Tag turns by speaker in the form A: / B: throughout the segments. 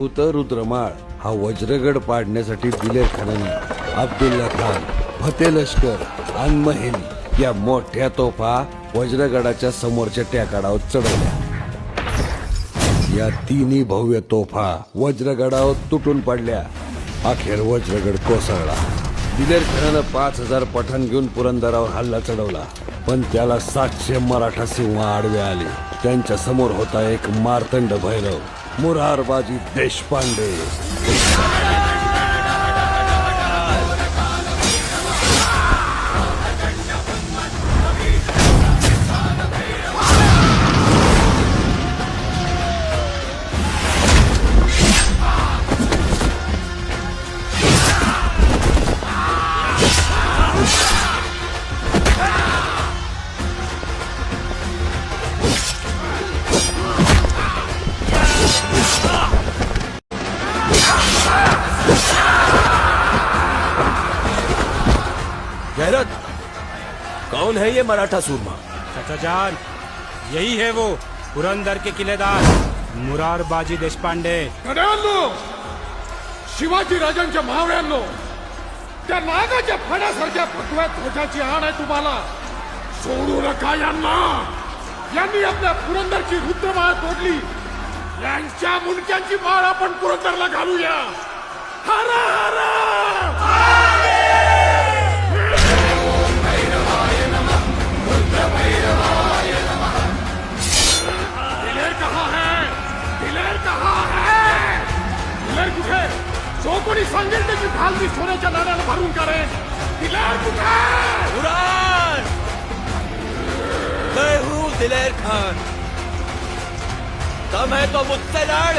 A: रुद्रमाळ हा वज्रगड पाडण्यासाठी दिलेर खानाने अब्दुल्ला खान, फते लष्कर आणि महिल या मोठ्या तोफा वज्रगडाच्या समोरच्या टेकाडावर चढवल्या. या तिन्ही भव्य तोफा वज्रगडावर तुटून पडल्या. अखेर वज्रगड कोसळला. दिलेर खानानं 5000 पठाण घेऊन पुरंदरावर हल्ला चढवला, पण त्याला 700 मराठा सिंह आडवे आले. त्यांच्या समोर होता एक मार्तंड भैरव, मुरारबाजी देशपांडे.
B: गैरत, कौन है ये मराठा सूरमा?
C: चाचा जान, यही है वो पुरंदर के किलेदार मुरारबाजी देशपांडे.
D: शिवाजी राजांच्या महावळ्यांनो, त्या नागाच्या फण्यासारख्या फटव्या ध्वजाची आण आहे तुम्हाला. सोडू नका यांना. यांनी आपल्या पुरंदरची रुद्रमाळ तोडली. यांच्या मुंडक्यांची माळ आपण पुरंदरला घालूया. हर हर कुठे? जो कोणी सांगेल त्याची भालनी सोन्याच्या नाण्याला भरून करेन. दिलेर कुठे?
B: उरान! मैं हूँ दिलेर खान. दम है तो मुझसे लड़.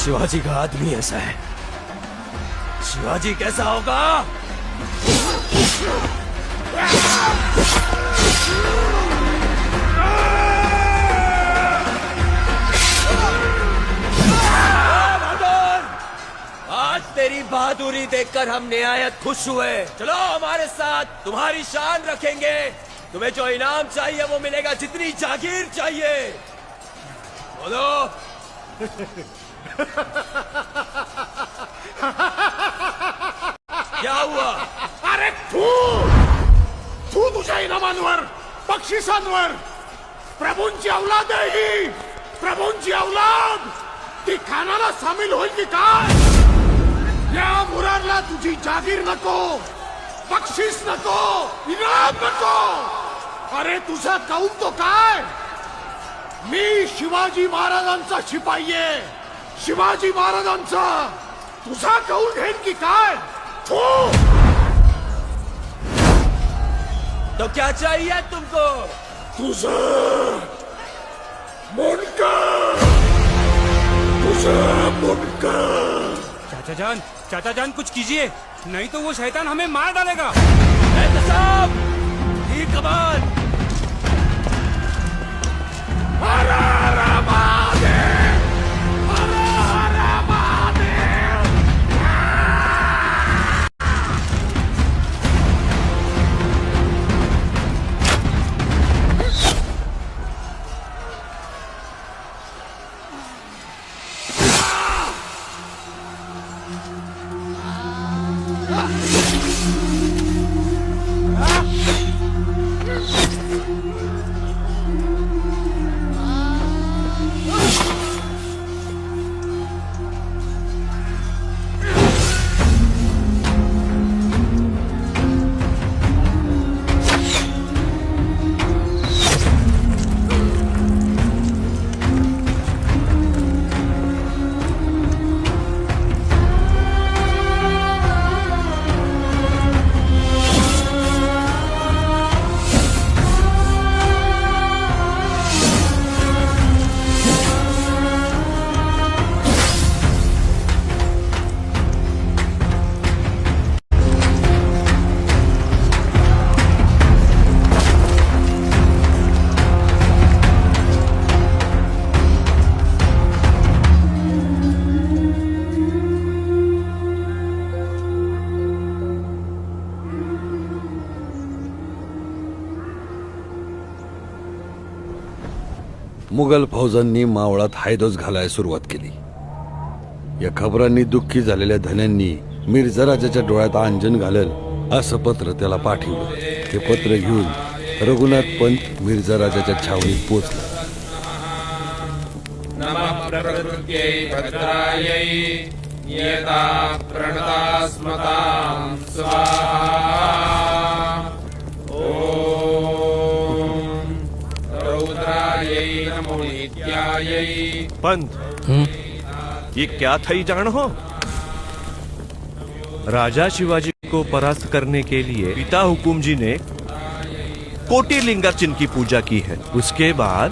B: शिवाजी का आदमी ऐसा है. शिवाजी कैसा होगा? आज तेरी बहादुरी देखकर हम निहायत खुश हुए. चलो हमारे साथ, तुम्हारी शान रखेंगे. तुम्हें जो इनाम चाहिए वो मिलेगा, जितनी जागीर चाहिए. बोलो. क्या हुआ?
D: अरे तू तुझ्या इनामांवर, बक्षिसांवर. प्रभूंची औलाद आहे ही. प्रभूंची औलाद. ती खानाला सामील होईल की काय? या मुरारला तुझी जागीर नको, बक्षीस नको, इनाम नको. अरे तुझा कौल तो काय? मी शिवाजी महाराजांचा शिपाई आहे. शिवाजी महाराजांचा. तुझा कौल घेईन की काय?
B: तो क्या चाहिए तुमको?
D: तुझा मुंडका. तुझा मुंडका.
C: चाचा जान कुछ कीजिए, नहीं तो वो शैतान हमें मार डालेगा.
B: एहतसाब, ही कमान.
D: हर हर महादेव. हर हर महादेव.
A: मुघल फौजांनी मावळात हायदोस घालायला सुरुवात केली. या खबरांनी दुःखी झालेल्या धन्यांनी मिर्झा राजाच्या डोळ्यात अंजन घालल असं पत्र त्याला पाठवलं. ते पत्र घेऊन रघुनाथ पंत मिर्झा राजाच्या छावणीत पोचला.
E: नमः प्रकृत्यै भद्रायै नियता प्रणता स्मतां स्वाहा. ओम रौद्रायै नमो नित्यायै.
F: पंत, ये क्या थई जान हो? राजा शिवाजी को परास्त करने के लिए पिता हुकुम जी ने कोटिलिंगा चिन्ह की पूजा की है. उसके बाद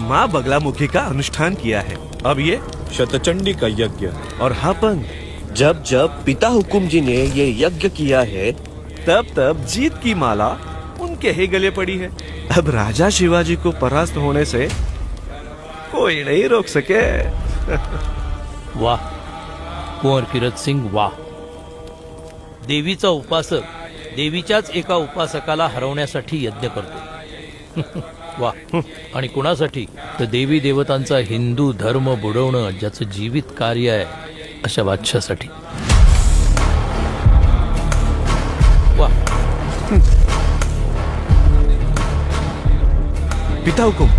F: माँ बगलामुखी का अनुष्ठान किया है. अब ये शतचंडी का यज्ञ. और हाँ पंत, जब जब पिता हुकुम जी ने ये यज्ञ किया है तब तब जीत की माला उनके ही गले पड़ी है. अब राजा शिवाजी को परास्त होने से कोई नहीं रोक सके.
G: वाह कुंवर किरत सिंग, वाह. देवीचा उपासक देवीच्याच एका उपासकाला हरवण्यासाठी यज्ञ करतो. वाह. आणि कुणासाठी? तर देवी देवतांचा हिंदू धर्म बुडवणं ज्याचं जीवित कार्य आहे अशा बादशासाठी. वाह.
F: पिता हुकुम,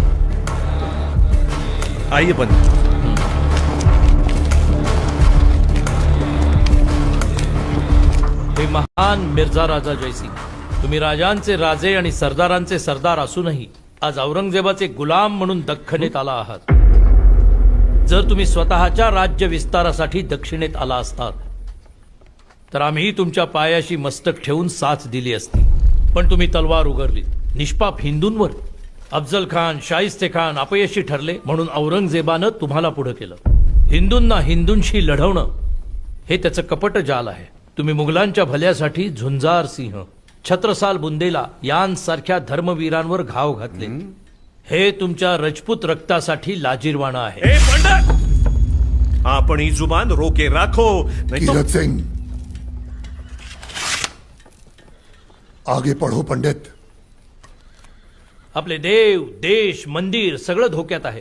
F: आइए पंत.
G: हे महान मिर्झा राजा जयसिंग, तुम्ही राजांचे राजे आणि सरदारांचे सरदार असूनही आज औरंगजेबाचे गुलाम म्हणून दख्खनेत आला आहात. जर तुम्ही स्वतःच्या राज्य विस्तारासाठी दक्षिणेत आला असतात तर आम्ही तुमच्या पायाशी मस्तक ठेवून साथ दिली असती. पण तुम्ही तलवार उगारलीत निष्पाप हिंदूंवर. अफजल खान, शाहिस्ते खान अपयशी ठरले म्हणून औरंगजेबानं तुम्हाला पुढे केलं. हिंदूंना हिंदूंशी लढवणं हे त्याचं कपट जाल आहे. तुम्ही मुघलांच्या भल्यासाठी झुंजार सिंह, छत्रसाल बुंदेला यांसारख्या धर्मवीरांवर घाव घातले. हे तुमच्या रजपूत रक्तासाठी लाजीरवाणं आहे.
F: ए पंडित, अपनी जुबान रोके राखो नहीं तो.
H: कीरत सिंह, आगे पढ़ो पंडित.
G: आपले देव, देश, मंदिर सगळं धोक्यात आहे.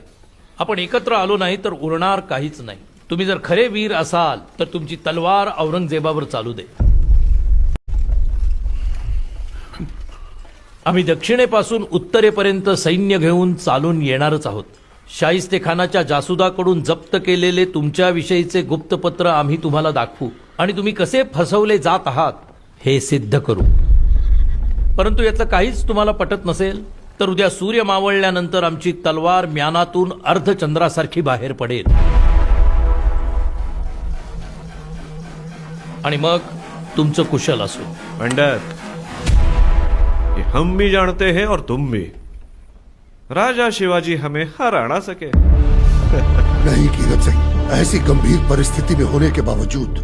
G: आपण एकत्र आलो नाही तर उरणार काहीच नाही. तुम्ही जर खरे वीर असाल तर तुमची तलवार औरंगजेबावर चालू दे. आम्ही दक्षिणेपासून उत्तरेपर्यंत सैन्य घेऊन चालून येणारच आहोत. शाहिस्ते खानाच्या जासुदाकडून जप्त केलेले तुमच्याविषयीचे गुप्तपत्र आम्ही तुम्हाला दाखवू आणि तुम्ही कसे फसवले जात आहात हे सिद्ध करू. परंतु यातलं काहीच तुम्हाला पटत नसेल तर उद्या सूर्य मावळल्यानंतर आमची तलवार म्यानातून अर्धचंद्रासारखी बाहेर पडेल आणि मग तुमचं कुशल असो.
F: पंडित, ये हम भी जानते हैं और तुम भी, राजा शिवाजी हमें हरा ना सके.
H: नहीं कीरत सिंह, ऐसी गंभीर परिस्थिति में होने के बावजूद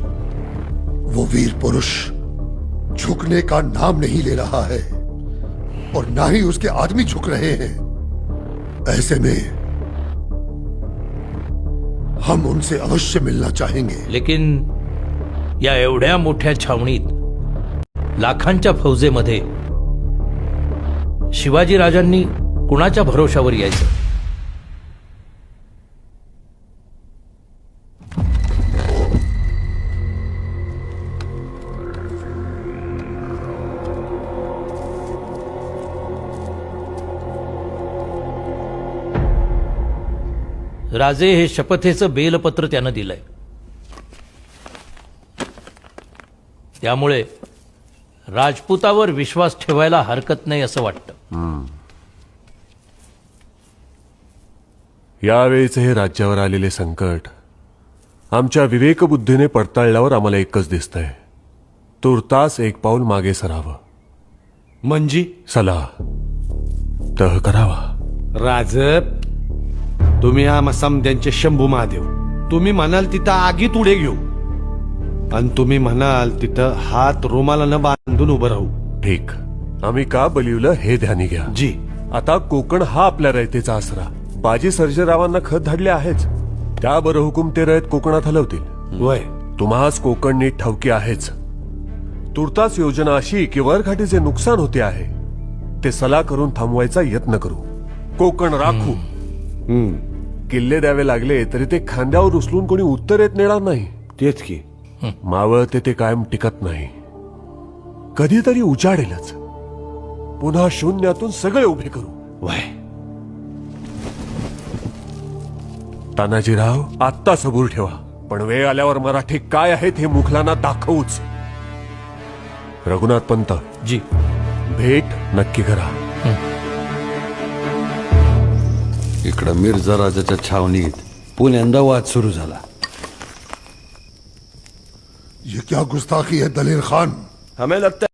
H: वो वीर पुरुष झुकने का नाम नहीं ले रहा है और ना ही उसके आदमी झुक रहे हैं. ऐसे में हम उनसे अवश्य मिलना चाहेंगे.
G: लेकिन या एवढ्या मोठ्या छावणीत लाखांच्या फौजेमध्ये शिवाजी राजांनी कुणाच्या भरोशावर यायचं? राजे हे शपथेचं बेलपत्र त्यानं दिलंय. त्यामुळे राजपुतावर विश्वास ठेवायला हरकत नाही असं वाटतं.
I: यावेळीचे हे राज्यावर आलेले संकट आमच्या विवेकबुद्धीने पडताळल्यावर आम्हाला एकच दिसतंय, तुर्तास एक पाऊल मागे सरावं.
A: म्हणजे
I: सलाह तह करावा.
A: राज, तुम्ही आम्हा समद्यांचे शंभू महादेव. तुम्ही म्हणाल तिथं आगीत उडे घेऊ आणि तुम्ही म्हणाल तिथं हात रुमालानं बांधून उभं राहू.
I: ठीक, आम्ही का बलिवलं हे ध्यानी घ्या.
A: जी.
I: आता कोकण हा आपल्या रयतेचा आसरा. बाजी सर्जेरावांना खत धाडले आहेच, त्या बरं हुकूम ते रयत कोकणात हलवतील.
A: वय
I: तुम्हाच कोकण नीट ठावकी आहेच. तुर्तास योजना अशी की वरघाटीचे नुकसान होते आहे ते सला करून थांबवायचा यत्न करू. कोकण राखू. किल्ले द्यावे लागले तरी ते खांद्यावर उचलून कोणी उत्तर येत नेणार नाही.
A: तेच की.
I: मावळते ते कायम टिकत नाही, कधीतरी उजाडेलच. पुन्हा शून्यातून सगळे उभे करू.
A: वय
I: तानाजीराव, आत्ता सबूर ठेवा, पण वेळ आल्यावर मराठी काय आहेत हे मुघलांना दाखवूच. रघुनाथ पंत,
G: जी.
I: भेट नक्की करा.
A: इकडं मिर्झा राजाच्या छावणीत पुण्यांदा वाद सुरू झाला.
H: ये क्या गुस्ताखी है दलील खान?
B: हमें लगता है